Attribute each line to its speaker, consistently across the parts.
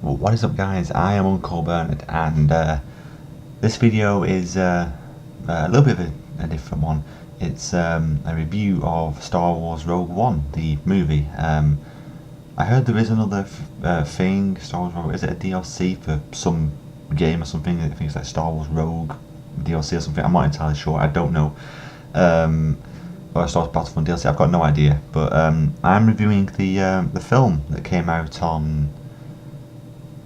Speaker 1: Well, what is up, guys? I am Uncle Bernard, and this video is a little bit of a different one. It's a review of Star Wars Rogue One, the movie. I heard there is another thing, Star Wars Rogue. Is it a DLC for some game or something? I think it's like Star Wars Rogue DLC or something. I'm not entirely sure. I don't know. Or Star Wars Battlefront DLC. I've got no idea. But I'm reviewing the film that came out on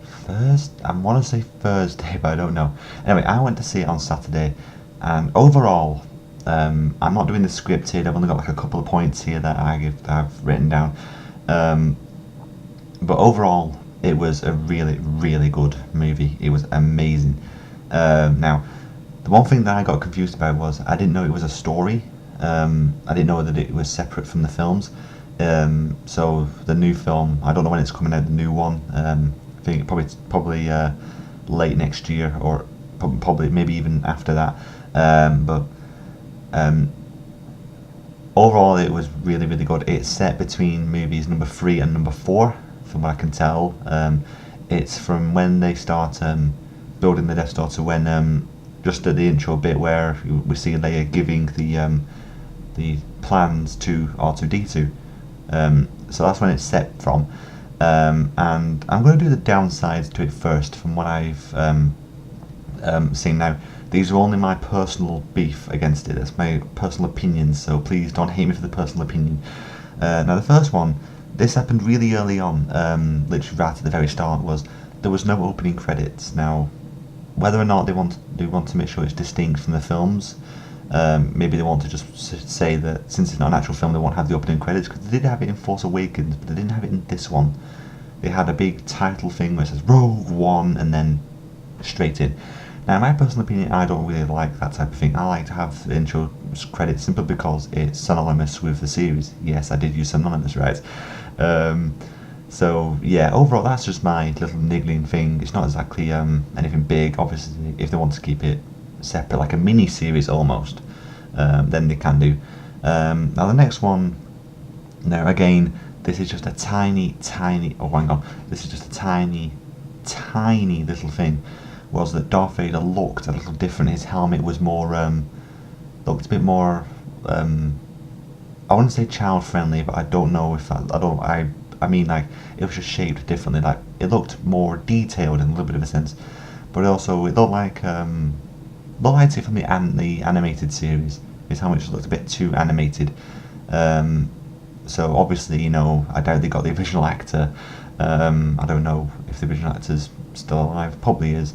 Speaker 1: Thursday. I want to say Thursday, but I don't know. Anyway, I went to see it on Saturday, and overall, I'm not doing the scripted. I've only got like a couple of points here that I've written down. But overall, it was a really, really good movie. It was amazing. Now, the one thing that I got confused about was I didn't know it was a story. I didn't know that it was separate from the films. So the new film, I don't know when it's coming out. The new one, I think probably late next year, or probably maybe even after that. But overall, it was really, really good. It's set between movies number 3 and number 4, from what I can tell. It's from when they start building the Death Star to when just at the intro bit where we see Leia giving the plans to R2D2. So that's when it's set from. And I'm going to do the downsides to it first, from what I've seen now. These are only my personal beef against it. That's my personal opinions, so please don't hate me for the personal opinion. Now, the first one, this happened really early on, literally right at the very start, was there was no opening credits. Now, whether or not they want to make sure it's distinct from the films, maybe they want to just say that since it's not an actual film, they won't have the opening credits, because they did have it in Force Awakens, but they didn't have it in this one. They had a big title thing where it says Rogue One and then straight in. Now, in my personal opinion, I don't really like that type of thing. I like to have the intro credits simply because it's synonymous with the series. Yes, I did use synonymous, right? So yeah, overall, that's just my little niggling thing. It's not exactly anything big. Obviously, if they want to keep it separate, like a mini series almost, then they can do. Now the next one, now again, this is just a tiny, oh hang on, this is just a tiny little thing, was that Darth Vader looked a little different. His helmet was more, looked a bit more, I wouldn't say child friendly, but I don't know if I mean, like, it was just shaped differently. Like, it looked more detailed in a little bit of a sense, but also it looked like it from the animated series. His helmet just looked a bit too animated. So obviously, I doubt they got the original actor. I don't know if the original actor's still alive. Probably is.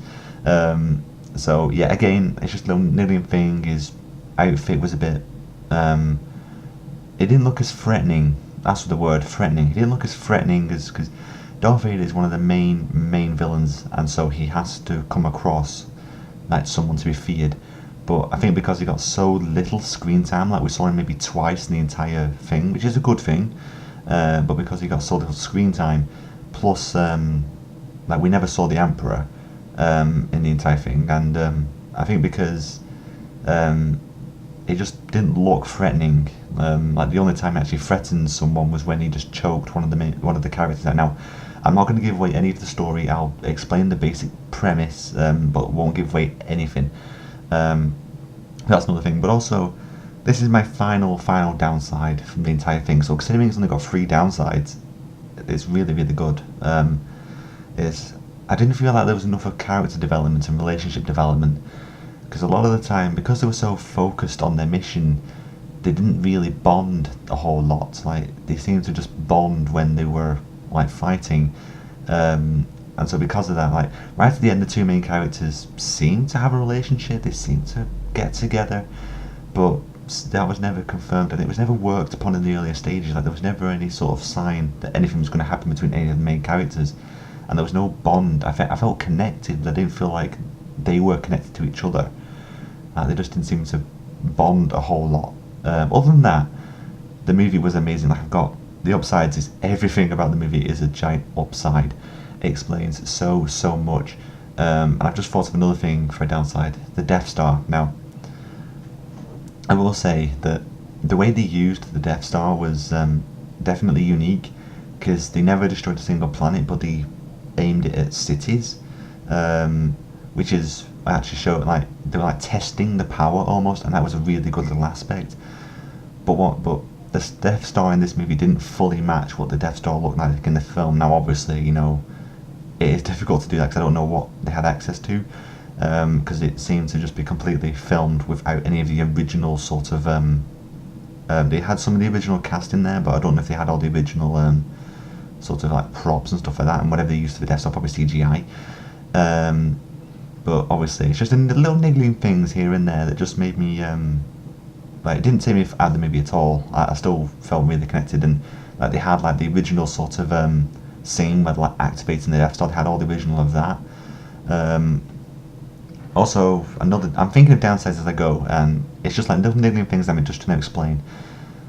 Speaker 1: So yeah, again, it's just a little niggling thing. His outfit was a bit. It didn't look as threatening. That's the word, threatening. It didn't look as threatening as, because Darth Vader is one of the main villains, and so he has to come across like someone to be feared. But I think because he got so little screen time, like we saw him maybe twice in the entire thing, which is a good thing, but because he got so little screen time, plus like we never saw the Emperor in the entire thing, and I think because it just didn't look threatening. Like the only time he actually threatened someone was when he just choked one of the characters. Now, I'm not going to give away any of the story. I'll explain the basic premise, but won't give away anything. That's another thing. But also, this is my final downside from the entire thing. So considering it's only got 3 downsides, it's really, really good. I didn't feel like there was enough of character development and relationship development, because a lot of the time, because they were so focused on their mission, they didn't really bond a whole lot. Like, they seemed to just bond when they were like fighting, and so because of that, like right at the end, the 2 main characters seemed to have a relationship. They seemed to get together, but that was never confirmed, and it was never worked upon in the earlier stages. Like, there was never any sort of sign that anything was going to happen between any of the main characters, and there was no bond. I felt connected, but I didn't feel like they were connected to each other. They just didn't seem to bond a whole lot. Other than that, the movie was amazing. Like, I've got the upsides is everything about the movie is a giant upside. It explains so much. And I've just thought of another thing for a downside: the Death Star. Now, I will say that the way they used the Death Star was definitely unique, because they never destroyed a single planet, but they aimed it at cities, which is actually showed like they were like testing the power almost, and that was a really good little aspect. But the Death Star in this movie didn't fully match what the Death Star looked like in the film. Now, obviously, you know, it is difficult to do that because I don't know what they had access to, because it seemed to just be completely filmed without any of the original sort of. They had some of the original cast in there, but I don't know if they had all the original sort of like props and stuff like that, and whatever they used for the Death Star, probably CGI. But obviously, it's just the little niggling things here and there that just made me like, it didn't take me out of the movie at all. I still felt really connected, and like they had like the original sort of scene where like activating the Death Star. They had all the original of that. Also, I'm thinking of downsides as I go, and it's just like little niggling things I'm just trying to explain.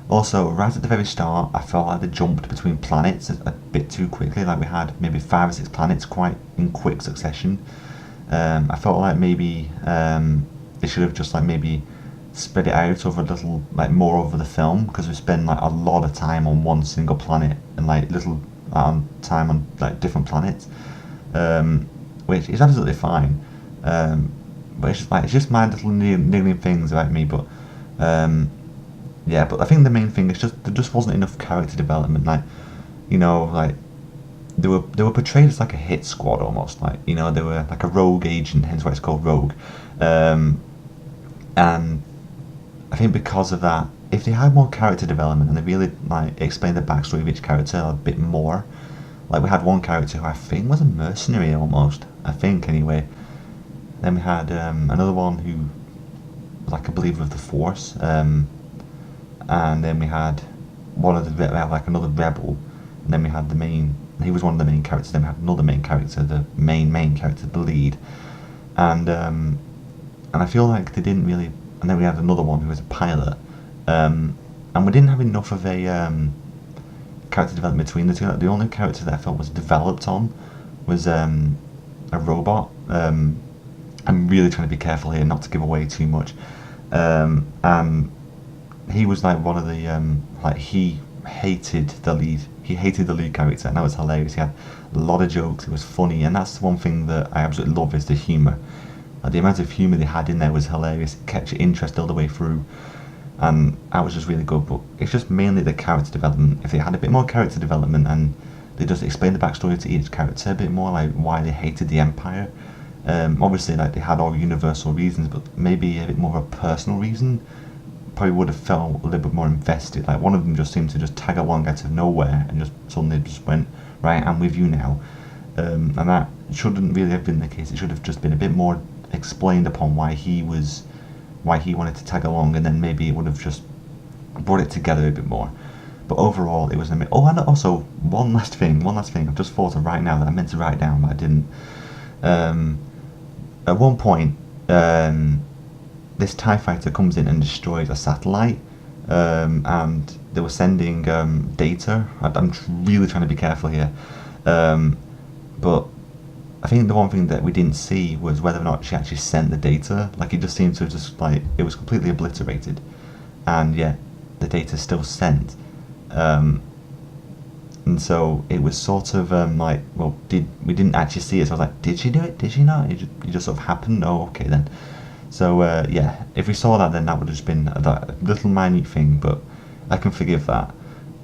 Speaker 1: Also, right at the very start, I felt like they jumped between planets a bit too quickly. Like we had maybe 5 or 6 planets quite in quick succession. I felt like maybe they should have just like maybe spread it out over a little, like more over the film, because we spend like a lot of time on one single planet and like little time on like different planets, which is absolutely fine. But it's just my little niggling things about me. But yeah, but I think the main thing is just there just wasn't enough character development. Like, you know, like they were portrayed as like a hit squad almost. Like, you know, they were like a rogue agent, hence why it's called Rogue. And I think because of that, if they had more character development and they really like explained the backstory of each character a bit more, like we had one character who I think was a mercenary almost, I think anyway. Then we had another one who was like a believer of the Force, and then we had like another rebel, and then we had the main. He was one of the main characters. Then we had another main character, the main character, the lead, and I feel like they didn't really. And then we had another one who was a pilot, and we didn't have enough of a character development between the two. Like, the only character that I felt was developed on was a robot. I'm really trying to be careful here not to give away too much. And he was like one of the like he hated the lead. He hated the lead character, and that was hilarious. He had a lot of jokes. It was funny, and that's one thing that I absolutely love is the humour. The amount of humour they had in there was hilarious. It kept your interest all the way through, and that was just really good. But it's just mainly the character development. If they had a bit more character development and they just explained the backstory to each character a bit more, like why they hated the Empire. Obviously, like they had all universal reasons, but maybe a bit more of a personal reason. Probably would have felt a little bit more invested. Like one of them just seemed to just tag along out of nowhere and just suddenly just went, right, I'm with you now. And that shouldn't really have been the case. It should have just been a bit more explained upon why he wanted to tag along, and then maybe it would have just brought it together a bit more. But overall, it was amazing. Oh, and also one last thing. I've just thought of right now that I meant to write down, but I didn't. At one point, this TIE fighter comes in and destroys a satellite, and they were sending data. I'm really trying to be careful here, but I think the one thing that we didn't see was whether or not she actually sent the data. Like, it just seemed to just like it was completely obliterated, and yet the data still sent. And so it was sort of like, well, we didn't actually see it. So I was like, did she do it? Did she not? It just sort of happened. Oh, okay then. So yeah, if we saw that, then that would have just been a little minute thing, but I can forgive that.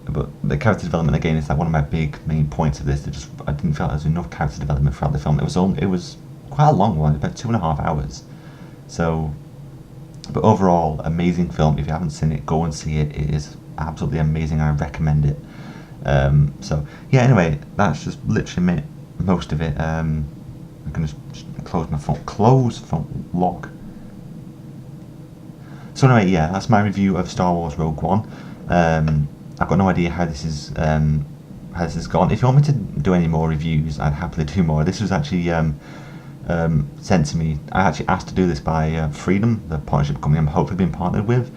Speaker 1: But the character development again is like one of my big main points of this. I didn't feel there was enough character development throughout the film. It was quite a long one, about 2.5 hours. So, but overall, amazing film. If you haven't seen it, go and see it. It is absolutely amazing. I recommend it. So yeah. Anyway, that's just literally most of it. I'm gonna just close my phone. Close phone lock. So anyway, yeah, that's my review of Star Wars Rogue One. I've got no idea how this is gone. If you want me to do any more reviews, I'd happily do more. This was actually sent to me. I actually asked to do this by Freedom, the partnership company I'm hopefully being partnered with.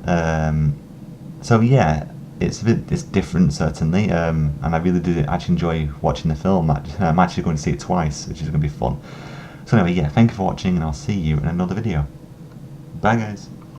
Speaker 1: So yeah, it's different certainly, and I really do actually enjoy watching the film. I'm actually going to see it twice, which is going to be fun. So anyway, yeah, thank you for watching, and I'll see you in another video. Bye guys.